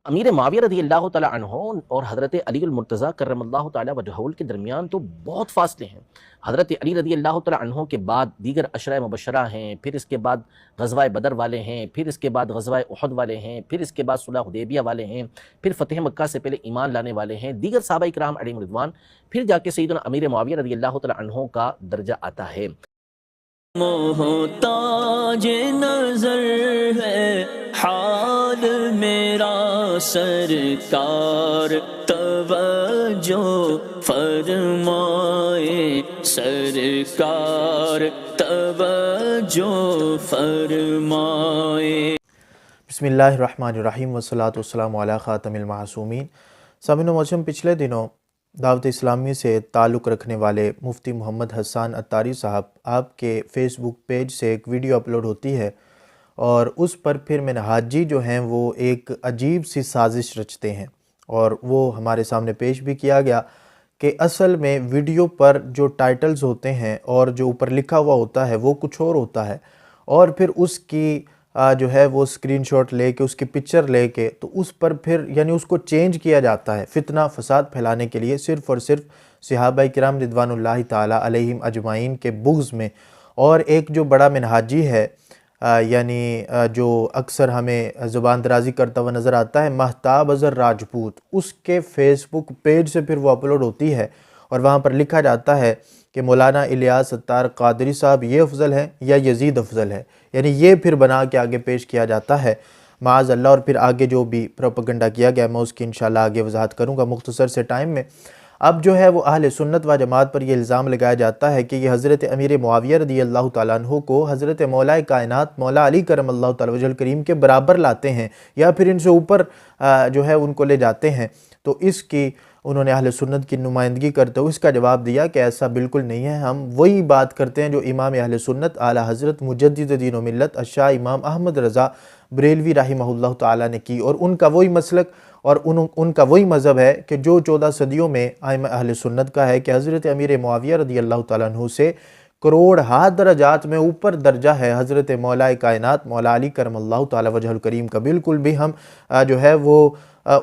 امیر معاویہ رضی اللہ تعالیٰ عنہ اور حضرت علی المرتضیٰ کرم اللہ تعالیٰ وجہہ کے درمیان تو بہت فاصلے ہیں۔ حضرت علی رضی اللہ تعالیٰ عنہ کے بعد دیگر عشرہ مبشرہ ہیں، پھر اس کے بعد غزوہ بدر والے ہیں، پھر اس کے بعد غزوہ احد والے ہیں، پھر اس کے بعد صلح حدیبیہ والے ہیں، پھر فتح مکہ سے پہلے ایمان لانے والے ہیں، دیگر صحابہ کرام علیہم رضوان، پھر جا کے سیدنا امیر معاویہ رضی اللہ تعالیٰ عنہ کا درجہ آتا ہے۔ محتاج نظر ہے حال میرا سرکار، توجہ فرمائے سرکار، توجہ فرمائے۔ بسم اللہ الرحمن الرحیم والصلاة والسلام علی خاتم المعصومین۔ سامعین و معززین، پچھلے دنوں دعوت اسلامی سے تعلق رکھنے والے مفتی محمد حسان عطاری صاحب آپ کے فیس بک پیج سے ایک ویڈیو اپلوڈ ہوتی ہے، اور اس پر پھر منہاجی جو ہیں وہ ایک عجیب سی سازش رچتے ہیں، اور وہ ہمارے سامنے پیش بھی کیا گیا کہ اصل میں ویڈیو پر جو ٹائٹلز ہوتے ہیں اور جو اوپر لکھا ہوا ہوتا ہے وہ کچھ اور ہوتا ہے، اور پھر اس کی جو ہے وہ اسکرین شاٹ لے کے، اس کی پکچر لے کے، تو اس پر پھر یعنی اس کو چینج کیا جاتا ہے فتنہ فساد پھیلانے کے لیے، صرف اور صرف صحابہ کرام رضوان اللہ تعالی علیہم اجمعین کے بغض میں۔ اور ایک جو بڑا منہاجی ہے یعنی جو اکثر ہمیں زبان درازی کرتا ہوا نظر آتا ہے، مہتاب اظہر راجپوت، اس کے فیس بک پیج سے پھر وہ اپلوڈ ہوتی ہے، اور وہاں پر لکھا جاتا ہے کہ مولانا الیاس ستار قادری صاحب یہ افضل ہے یا یزید افضل ہے، یعنی یہ پھر بنا کے آگے پیش کیا جاتا ہے معاذ اللہ۔ اور پھر آگے جو بھی پروپیگنڈا کیا گیا میں اس کی انشاءاللہ آگے وضاحت کروں گا مختصر سے ٹائم میں۔ اب جو ہے وہ اہل سنت و جماعت پر یہ الزام لگایا جاتا ہے کہ یہ حضرت امیر معاویہ رضی اللہ تعالیٰ عنہ کو حضرت مولا کائنات مولا علی کرم اللہ تعالیٰ وجہ الکریم کے برابر لاتے ہیں، یا پھر ان سے اوپر جو ہے ان کو لے جاتے ہیں۔ تو اس کی انہوں نے اہل سنت کی نمائندگی کرتے ہوئے اس کا جواب دیا کہ ایسا بالکل نہیں ہے، ہم وہی بات کرتے ہیں جو امام اہل سنت اعلیٰ حضرت مجدد دین و ملت الشاہ امام احمد رضا بریلوی رحمہ اللہ تعالیٰ نے کی، اور ان کا وہی مسلک اور ان کا وہی مذہب ہے کہ جو 14 صدیوں میں ائمہ اہل سنت کا ہے، کہ حضرت امیر معاویہ رضی اللہ تعالیٰ عنہ سے کروڑ ہاتھ درجات میں اوپر درجہ ہے حضرت مولا کائنات مولا علی کرم اللہ تعالیٰ وجہ الکریم کا۔ بالکل بھی ہم جو ہے وہ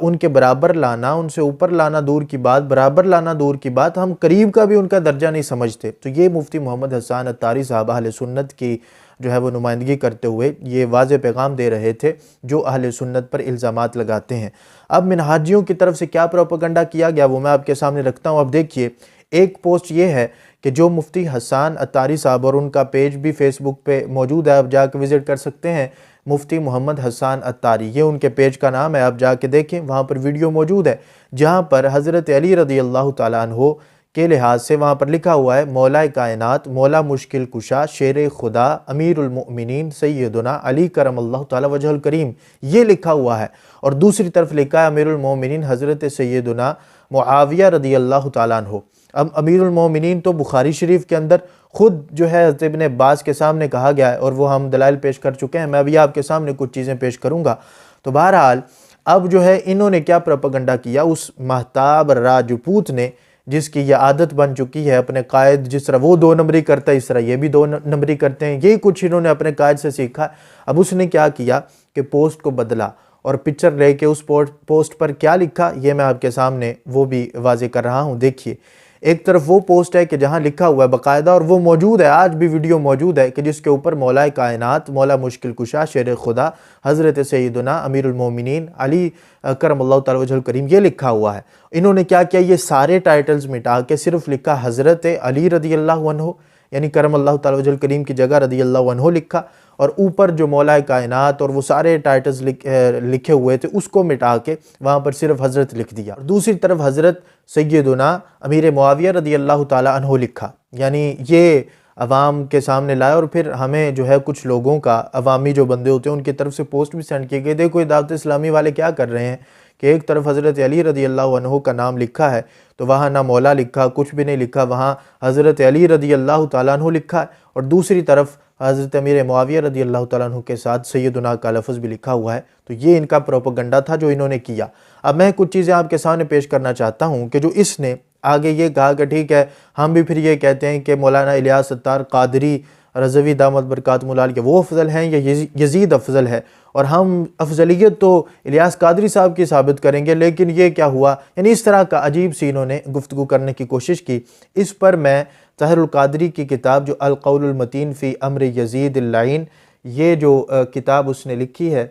ان کے برابر لانا، ان سے اوپر لانا دور کی بات، برابر لانا دور کی بات، ہم قریب کا بھی ان کا درجہ نہیں سمجھتے۔ تو یہ مفتی محمد حسان عطاری صاحب اہل سنت کی جو ہے وہ نمائندگی کرتے ہوئے یہ واضح پیغام دے رہے تھے جو اہل سنت پر الزامات لگاتے ہیں۔ اب منہاجیوں کی طرف سے کیا پروپیگنڈا کیا گیا وہ میں آپ کے سامنے رکھتا ہوں۔ اب دیکھیے، ایک پوسٹ یہ ہے کہ جو مفتی حسان عطاری صاحب، اور ان کا پیج بھی فیس بک پہ موجود ہے، آپ جا کے وزٹ کر سکتے ہیں، مفتی محمد حسان عطاری، یہ ان کے پیج کا نام ہے، آپ جا کے دیکھیں، وہاں پر ویڈیو موجود ہے جہاں پر حضرت علی رضی اللہ تعالیٰ عنہ کے لحاظ سے وہاں پر لکھا ہوا ہے مولا کائنات مولا مشکل کشا شیر خدا امیر المؤمنین سیدنا علی کرم اللہ تعالیٰ وجہ الکریم، یہ لکھا ہوا ہے، اور دوسری طرف لکھا ہے امیر المؤمنین حضرت سیدنا معاویہ رضی اللہ تعالیٰ عنہ۔ اب امیر المومنین تو بخاری شریف کے اندر خود جو ہے حضرت ابن عباس کے سامنے کہا گیا ہے، اور وہ ہم دلائل پیش کر چکے ہیں، میں ابھی آپ کے سامنے کچھ چیزیں پیش کروں گا۔ تو بہرحال اب جو ہے انہوں نے کیا پروپیگنڈا کیا، اس مہتاب راجپوت نے، جس کی یہ عادت بن چکی ہے اپنے قائد، جس طرح وہ 2 نمبری کرتا ہے اس طرح یہ بھی 2 نمبری کرتے ہیں، یہی کچھ انہوں نے اپنے قائد سے سیکھا ہے۔ اب اس نے کیا کیا کہ پوسٹ کو بدلا، اور پکچر لے کے اس پوسٹ پر کیا لکھا یہ میں آپ کے سامنے وہ بھی واضح کر رہا ہوں۔ دیکھیے، ایک طرف وہ پوسٹ ہے کہ جہاں لکھا ہوا ہے باقاعدہ، اور وہ موجود ہے، آج بھی ویڈیو موجود ہے، کہ جس کے اوپر مولا کائنات مولا مشکل کشا شیر خدا حضرت سیدنا امیر المومنین علی کرم اللہ تعالیٰ وجہ الکریم یہ لکھا ہوا ہے۔ انہوں نے کیا کیا، یہ سارے ٹائٹلز مٹا کے صرف لکھا حضرت علی رضی اللہ عنہ، یعنی کرم اللہ تعالیٰ وجہ الکریم کی جگہ رضی اللہ عنہ لکھا، اور اوپر جو مولا کائنات اور وہ سارے ٹائٹلز لکھے ہوئے تھے اس کو مٹا کے وہاں پر صرف حضرت لکھ دیا، اور دوسری طرف حضرت سیدنا امیر معاویہ رضی اللہ تعالیٰ عنہ لکھا، یعنی یہ عوام کے سامنے لائے، اور پھر ہمیں جو ہے کچھ لوگوں کا، عوامی جو بندے ہوتے ہیں ان کی طرف سے پوسٹ بھی سینڈ کیے گئے۔ دیکھو یہ دعوت اسلامی والے کیا کر رہے ہیں کہ ایک طرف حضرت علی رضی اللہ عنہ کا نام لکھا ہے تو وہاں نہ مولا لکھا، کچھ بھی نہیں لکھا، وہاں حضرت علی رضی اللہ تعالیٰ عنہ لکھا ہے، اور دوسری طرف حضرت امیر معاویہ رضی اللہ تعالیٰ عنہ کے ساتھ سیدنا کا لفظ بھی لکھا ہوا ہے۔ تو یہ ان کا پروپیگنڈا تھا جو انہوں نے کیا۔ اب میں کچھ چیزیں آپ کے سامنے پیش کرنا چاہتا ہوں کہ جو اس نے آگے یہ کہا کہ ٹھیک ہے ہم بھی پھر یہ کہتے ہیں کہ مولانا الیاس ستار قادری رضوی دامت برکاتہ العالیہ کے وہ افضل ہیں یا یزید افضل ہے، اور ہم افضلیت تو الیاس قادری صاحب کی ثابت کریں گے، لیکن یہ کیا ہوا، یعنی اس طرح کا عجیب سی انہوں نے گفتگو کرنے کی کوشش کی۔ اس پر میں طاہر القادری کی کتاب جو القول المتین فی امر یزید اللعین، یہ جو کتاب اس نے لکھی ہے،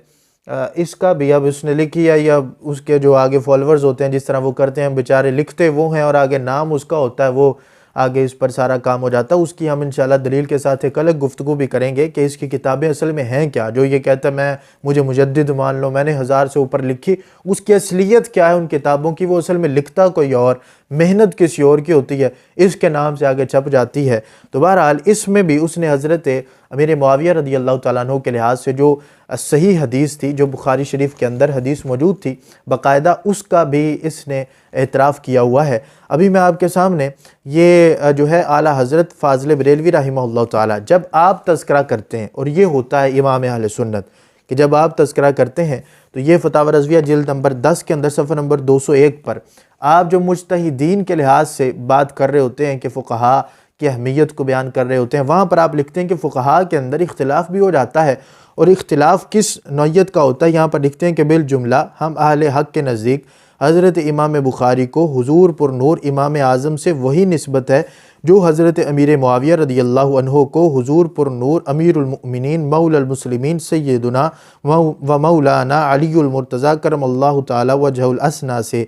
اس کا بھی اب اس نے لکھی ہے یا اس کے جو آگے فالورز ہوتے ہیں جس طرح وہ کرتے ہیں، بیچارے لکھتے وہ ہیں اور آگے نام اس کا ہوتا ہے، وہ آگے اس پر سارا کام ہو جاتا ہے۔ اس کی ہم انشاءاللہ دلیل کے ساتھ ایک الگ گفتگو بھی کریں گے کہ اس کی کتابیں اصل میں ہیں کیا۔ جو یہ کہتا ہے مجھے مجدد مان لو، میں نے 1000 سے اوپر لکھی، اس کی اصلیت کیا ہے ان کتابوں کی، وہ اصل میں لکھتا کوئی اور، محنت کسی اور کی ہوتی ہے، اس کے نام سے آگے چھپ جاتی ہے۔ تو بہرحال اس میں بھی اس نے حضرت امیر معاویہ رضی اللہ تعالیٰ عنہ کے لحاظ سے جو صحیح حدیث تھی، جو بخاری شریف کے اندر حدیث موجود تھی باقاعدہ، اس کا بھی اس نے اعتراف کیا ہوا ہے۔ ابھی میں آپ کے سامنے یہ جو ہے اعلیٰ حضرت فاضل بریلوی رحمہ اللہ تعالیٰ، جب آپ تذکرہ کرتے ہیں، اور یہ ہوتا ہے امام اہل سنت کہ جب آپ تذکرہ کرتے ہیں تو یہ فتاوی رضویہ جلد نمبر 10 کے اندر صفحہ نمبر 201 پر آپ جو مجتہدین کے لحاظ سے بات کر رہے ہوتے ہیں کہ فقہاء کی اہمیت کو بیان کر رہے ہوتے ہیں، وہاں پر آپ لکھتے ہیں کہ فقہاء کے اندر اختلاف بھی ہو جاتا ہے، اور اختلاف کس نوعیت کا ہوتا ہے۔ یہاں پر لکھتے ہیں کہ بالجملہ ہم اہل حق کے نزدیک حضرت امام بخاری کو حضور پر نور امام اعظم سے وہی نسبت ہے جو حضرت امیر معاویہ رضی اللہ عنہ کو حضور پر نور امیر المؤمنین مولا المسلمین سیدنا و مولانا علی المرتضیٰ کرم اللہ تعالی وجہ الاسنا سے،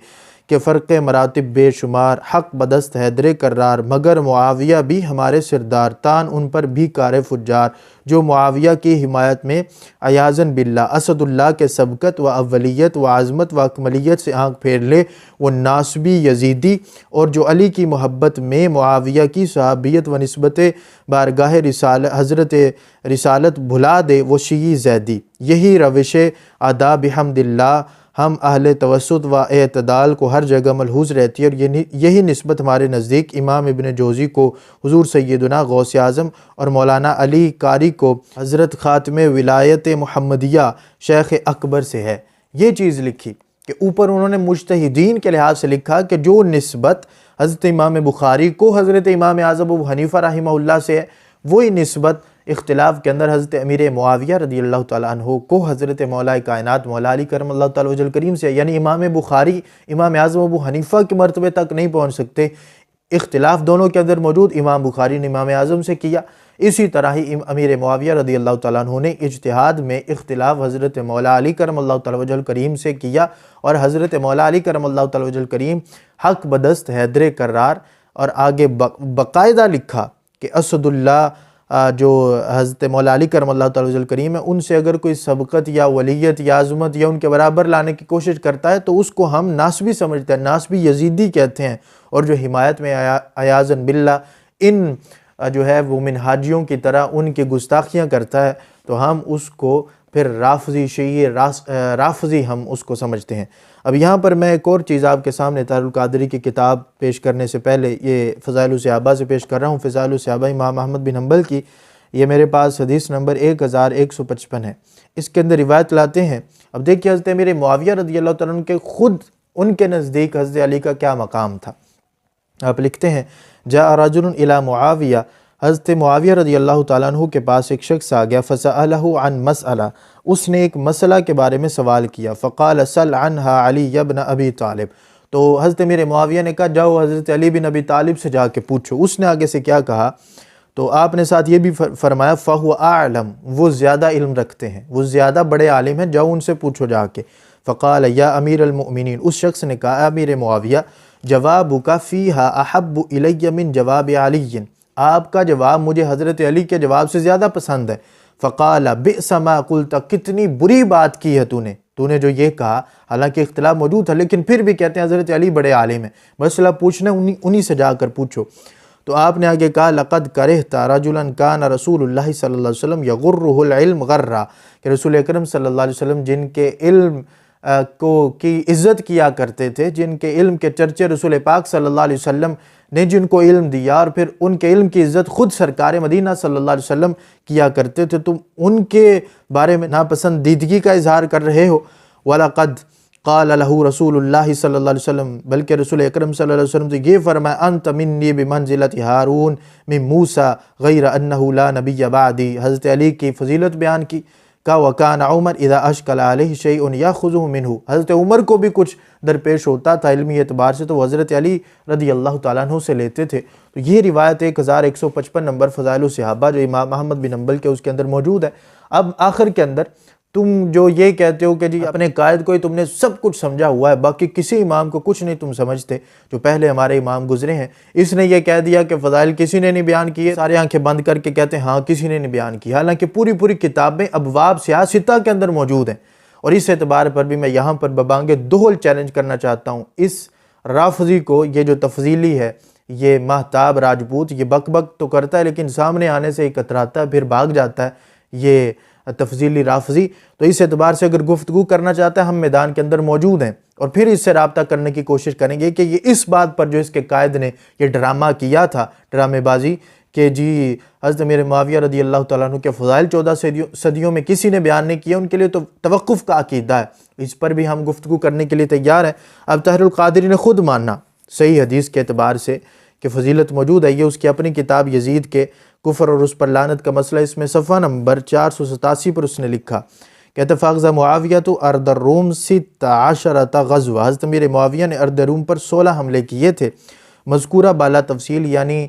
کہ فرق مراتب بے شمار، حق بدست حیدر کرار، مگر معاویہ بھی ہمارے سردار، تان ان پر بھی کار فجار، جو معاویہ کی حمایت میں عیاذاً باللہ اسد اللہ کے سبقت و اولیت و عظمت و اکملیت سے آنکھ پھیر لے، وہ ناسبی یزیدی، اور جو علی کی محبت میں معاویہ کی صحابیت و نسبت بارگاہ حضرت رسالت بھلا دے، وہ شیعی زیدی۔ یہی روش ادا بحمد اللہ ہم اہل توسط و اعتدال کو ہر جگہ ملحوظ رہتی ہے، اور یہی نسبت ہمارے نزدیک امام ابن جوزی کو حضور سیدنا غوث اعظم اور مولانا علی قاری کو حضرت خاتم ولایت محمدیہ شیخ اکبر سے ہے۔ یہ چیز لکھی کہ اوپر انہوں نے مجتہدین کے لحاظ سے لکھا کہ جو نسبت حضرت امام بخاری کو حضرت امام اعظم ابو حنیفہ رحمہ اللہ سے ہے، وہی نسبت اختلاف کے اندر حضرت امیر معاویہ رضی اللہ تعالیٰ عنہ کو حضرت مولا کائنات مولا علی کرم اللہ تعالیٰ وجہ الکریم سے، یعنی امام بخاری امام اعظم ابو حنیفہ کے مرتبے تک نہیں پہنچ سکتے۔ اختلاف دونوں کے اندر موجود، امام بخاری نے امام اعظم سے کیا، اسی طرح ہی امیر معاویہ رضی اللہ تعالیٰ عنہ نے اجتہاد میں اختلاف حضرت مولا علی کرم اللہ تعالیٰ وجہ الکریم سے کیا، اور حضرت مولا علی کرم اللہ تعالیٰ وجہ الکریم حق بدست حیدر کرار، اور آگے باقاعدہ لکھا کہ اسد اللہ جو حضرت مولا علی کرم اللہ تعالیٰ وجہ الکریم ہے، ان سے اگر کوئی سبقت یا ولیت یا عظمت یا ان کے برابر لانے کی کوشش کرتا ہے تو اس کو ہم ناسبی سمجھتے ہیں، ناسبی یزیدی کہتے ہیں، اور جو حمایت میں عیاذاً باللہ ان جو ہے وہ منہاجیوں کی طرح ان کی گستاخیاں کرتا ہے، تو ہم اس کو پھر رافضی شیعی رافضی ہم اس کو سمجھتے ہیں۔ اب یہاں پر میں ایک اور چیز آپ کے سامنے طاہر القادری کی کتاب پیش کرنے سے پہلے یہ فضائل الصحابہ سے پیش کر رہا ہوں۔ فضائل الصحابہ امام احمد بن حنبل کی، یہ میرے پاس حدیث نمبر 1155 ہے، اس کے اندر روایت لاتے ہیں۔ اب دیکھیے حضرت امیر معاویہ رضی اللہ تعالیٰ عنہ کے خود ان کے نزدیک حضرت علی کا کیا مقام تھا۔ آپ لکھتے ہیں جاء رجل الی معاویہ، حضرت معاویہ رضی اللہ تعالیٰ عنہ کے پاس ایک شخص آ گیا، فسألہ عن مسئلہ، اس نے ایک مسئلہ کے بارے میں سوال کیا، فقال سل عنہا علی ابن ابی طالب، تو حضرت امیر معاویہ نے کہا جاؤ حضرت علی بن ابی طالب سے جا کے پوچھو۔ اس نے آگے سے کیا کہا، تو آپ نے ساتھ یہ بھی فرمایا فہو اعلم، وہ زیادہ علم رکھتے ہیں، وہ زیادہ بڑے عالم ہیں، جاؤ ان سے پوچھو جا کے۔ فقال یا امیر المؤمنین، اس شخص نے کہا امیر معاویہ جوابک فیہا احب الی من جواب علی، آپ کا جواب مجھے حضرت علی کے جواب سے زیادہ پسند ہے۔ فقال بئس ما قلت، کتنی بری بات کی ہے تو نے جو یہ کہا، حالانکہ اختلاف موجود تھا لیکن پھر بھی کہتے ہیں حضرت علی بڑے عالم ہیں، مسئلہ پوچھنا انہی سے جا کر پوچھو۔ تو آپ نے آگے کہا لقد کرہت رجلا کان رسول اللہ صلی اللہ علیہ وسلم یغرہ العلم غرا، کہ رسول اکرم صلی اللہ علیہ وسلم جن کے علم کی عزت کیا کرتے تھے، جن کے علم کے چرچے رسول پاک صلی اللہ علیہ وسلم نے جن کو علم دیا، اور پھر ان کے علم کی عزت خود سرکار مدینہ صلی اللہ علیہ وسلم کیا کرتے تھے، تم ان کے بارے میں ناپسندیدگی کا اظہار کر رہے ہو۔ وَلَقَدْ قال لہ رسول اللہ صلی اللہ علیہ وسلم، بلکہ رسول اکرم صلی اللہ علیہ وسلم سے یہ فرمایا، انت منی بمنزلۃ ہارون من موسیٰ غیر انہ لا نبی بعدی۔ حضرت علی کی فضیلت بیان کی، کا وکان عمر اذا اشکل علیہ شیء یاخذہ منہ، حضرت عمر کو بھی کچھ درپیش ہوتا تھا علمی اعتبار سے تو وہ حضرت علی رضی اللہ تعالیٰ عنہ سے لیتے تھے۔ تو یہ روایت 1155 نمبر فضائل الصحابہ جو امام احمد بن حنبل کے اس کے اندر موجود ہے۔ اب آخر کے اندر تم جو یہ کہتے ہو کہ جی اپنے قائد کو ہی تم نے سب کچھ سمجھا ہوا ہے، باقی کسی امام کو کچھ نہیں تم سمجھتے، جو پہلے ہمارے امام گزرے ہیں، اس نے یہ کہہ دیا کہ فضائل کسی نے نہیں بیان کیے، سارے آنکھیں بند کر کے کہتے ہیں ہاں کسی نے نہیں بیان کی، حالانکہ پوری پوری کتابیں ابواب سیاستہ کے اندر موجود ہیں۔ اور اس اعتبار پر بھی میں یہاں پر ببانگ دہل چیلنج کرنا چاہتا ہوں اس رافضی کو، یہ جو تفضیلی ہے، یہ مہتاب راجپوت، یہ بک بک تو کرتا ہے لیکن سامنے آنے سے کتراتا ہے پھر بھاگ جاتا ہے، یہ تفضیلی رافضی۔ تو اس اعتبار سے اگر گفتگو کرنا چاہتا ہے ہم میدان کے اندر موجود ہیں، اور پھر اس سے رابطہ کرنے کی کوشش کریں گے کہ یہ اس بات پر جو اس کے قائد نے یہ ڈرامہ کیا تھا، ڈرامے بازی، کہ جی حضرت امیر معاویہ رضی اللہ تعالیٰ عنہ کے فضائل 14 صدیوں میں کسی نے بیان نہیں کیا، ان کے لیے تو توقف کا عقیدہ ہے، اس پر بھی ہم گفتگو کرنے کے لیے تیار ہیں۔ اب طاہر القادری نے خود ماننا صحیح حدیث کے اعتبار سے کہ فضیلت موجود ہے، یہ اس کی اپنی کتاب یزید کے کفر اور اس پر لعنت کا مسئلہ، اس میں صفحہ نمبر 487 پر اس نے لکھا، کہتے فاغزہ معاویہ تو ارد الروم 16 غزوہ، حضرت امیر معاویہ نے ارد روم پر 16 حملے کیے تھے۔ مذکورہ بالا تفصیل یعنی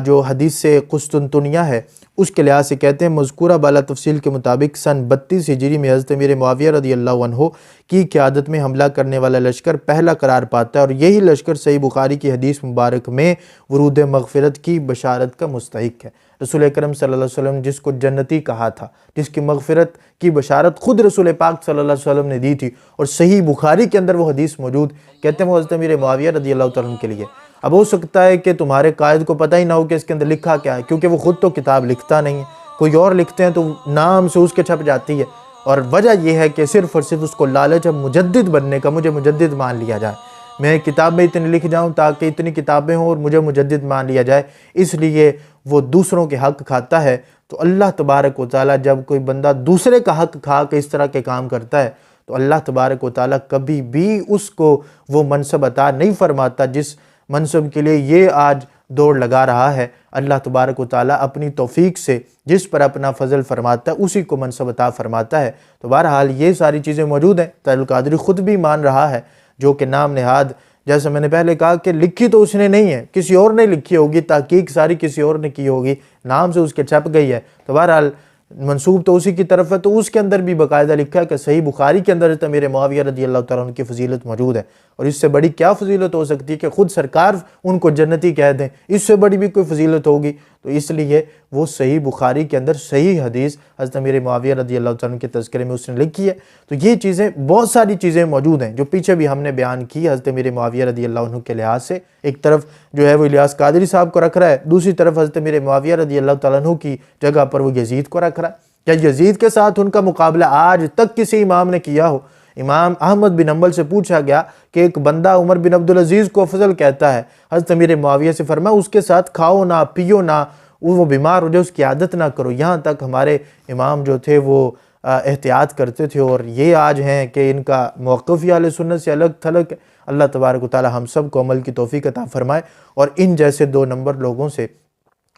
جو حدیث سے قسطنطنیہ ہے اس کے لحاظ سے کہتے ہیں مذکورہ بالا تفصیل کے مطابق سن 32 ہجری میں حضرت امیر معاویہ رضی اللہ عنہ کی قیادت میں حملہ کرنے والا لشکر پہلا قرار پاتا ہے، اور یہی لشکر صحیح بخاری کی حدیث مبارک میں ورود مغفرت کی بشارت کا مستحق ہے۔ رسول اکرم صلی اللہ علیہ وسلم جس کو جنتی کہا تھا، جس کی مغفرت کی بشارت خود رسول پاک صلی اللہ علیہ وسلم نے دی تھی، اور صحیح بخاری کے اندر وہ حدیث موجود، کہتے ہیں وہ حضرت امیر معاویہ رضی اللہ تعالیٰ عنہ کے لیے۔ اب ہو سکتا ہے کہ تمہارے قائد کو پتہ ہی نہ ہو کہ اس کے اندر لکھا کیا ہے، کیونکہ وہ خود تو کتاب لکھتا نہیں ہے، کوئی اور لکھتے ہیں تو نام سے اس کے چھپ جاتی ہے، اور وجہ یہ ہے کہ صرف اور صرف اس کو لالچ ہے مجدد بننے کا، مجھے مجدد مان لیا جائے، میں کتاب میں اتنی لکھ جاؤں تاکہ اتنی کتابیں ہوں اور مجھے مجدد مان لیا جائے، اس لیے وہ دوسروں کے حق کھاتا ہے۔ تو اللہ تبارک و تعالیٰ جب کوئی بندہ دوسرے کا حق کھا کے اس طرح کے کام کرتا ہے تو اللہ تبارک و تعالیٰ کبھی بھی اس کو وہ منصب عطا نہیں فرماتا جس منصب کے لیے یہ آج دوڑ لگا رہا ہے۔ اللہ تبارک و تعالیٰ اپنی توفیق سے جس پر اپنا فضل فرماتا ہے اسی کو منصب عطا فرماتا ہے۔ تو بہرحال یہ ساری چیزیں موجود ہیں، طاہر القادری خود بھی مان رہا ہے، جو کہ نام نہاد، جیسے میں نے پہلے کہا کہ لکھی تو اس نے نہیں ہے، کسی اور نے لکھی ہوگی، تحقیق ساری کسی اور نے کی ہوگی، نام سے اس کے چھپ گئی ہے، تو بہرحال منسوب تو اسی کی طرف ہے۔ تو اس کے اندر بھی باقاعدہ لکھا ہے کہ صحیح بخاری کے اندر امیر معاویہ رضی اللہ تعالیٰ عنہ کی فضیلت موجود ہے، اور اس سے بڑی کیا فضیلت ہو سکتی ہے کہ خود سرکار ان کو جنتی کہہ دیں، اس سے بڑی بھی کوئی فضیلت ہوگی؟ تو اس لیے وہ صحیح بخاری کے اندر صحیح حدیث حضرت امیر معاویہ رضی اللہ تعالیٰ عنہ کے تذکرے میں اس نے لکھی ہے۔ تو یہ چیزیں بہت ساری چیزیں موجود ہیں جو پیچھے بھی ہم نے بیان کی حضرت امیر معاویہ رضی اللہ عنہ کے لحاظ سے، ایک طرف جو ہے وہ الیاس قادری صاحب کو رکھ رہا ہے، دوسری طرف حضرت امیر معاویہ رضی اللہ تعالیٰ عنہ کی جگہ پر وہ یزید کو رکھ رہا ہے۔ کیا یزید کے ساتھ ان کا مقابلہ آج تک کسی امام نے کیا ہو؟ امام احمد بن حنبل سے پوچھا گیا کہ ایک بندہ عمر بن عبدالعزیز کو افضل کہتا ہے، حضرت امیر معاویہ سے فرمایا اس کے ساتھ کھاؤ نہ پیو نہ، وہ بیمار ہو جائے اس کی عادت نہ کرو، یہاں تک ہمارے امام جو تھے وہ احتیاط کرتے تھے، اور یہ آج ہیں کہ ان کا موقف ہی اہل سنت سے الگ تھلگ ہے۔ اللہ تبارک و تعالی ہم سب کو عمل کی توفیق عطا فرمائے، اور ان جیسے 2 نمبر لوگوں سے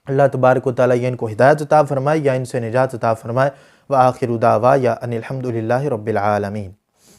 اللہ تبارک و تعالی یا ان کو ہدایت عطا فرمائے یا ان سے نجات عطا فرمائے۔ وآخر دعوایا ان الحمد للہ رب العالمین۔